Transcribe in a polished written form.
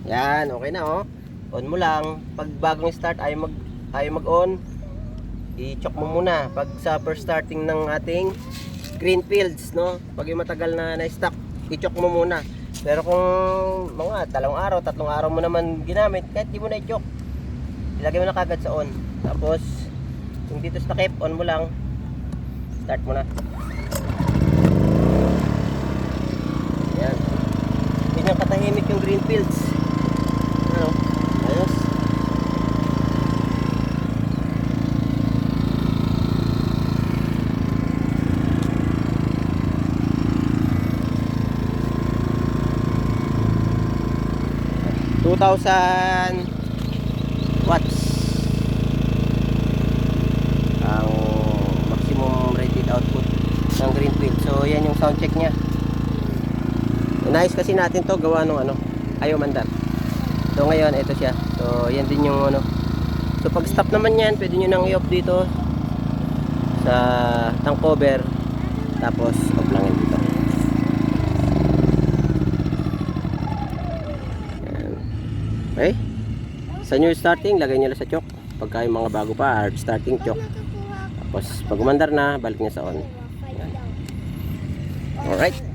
Yan, okay na oh. On mo lang. Pag bagong start ayaw mag-on, i-choke mo muna. Pag sa first starting ng ating green fields, no? Pag yung matagal na na-stock, i-choke mo muna. Pero kung mga 2 araw, 3 araw mo naman ginamit, kahit di mo na i-choke, ilagay mo na kagad sa on. Tapos yung dito sa takip, on mo lang. Start mo na. Yan. Ganyan katahimik yung green fields. Ano? Ayos. ...2,000 watts ang maximum rated output ng green field. So yan yung sound check nya. Inayos kasi natin to, gawa nung ano, ayaw mandar. So ngayon ito siya. So yan din yung ano. So pag stop naman yan, pwede nyo nang i-off dito sa tank cover, tapos off lang yan dito. Yan. Okay, sa new starting lagay nyo lang sa choke. Pagka yung mga bago pa, hard starting choke. Tapos pag umandar na, balik nyo sa on. Yan. Alright.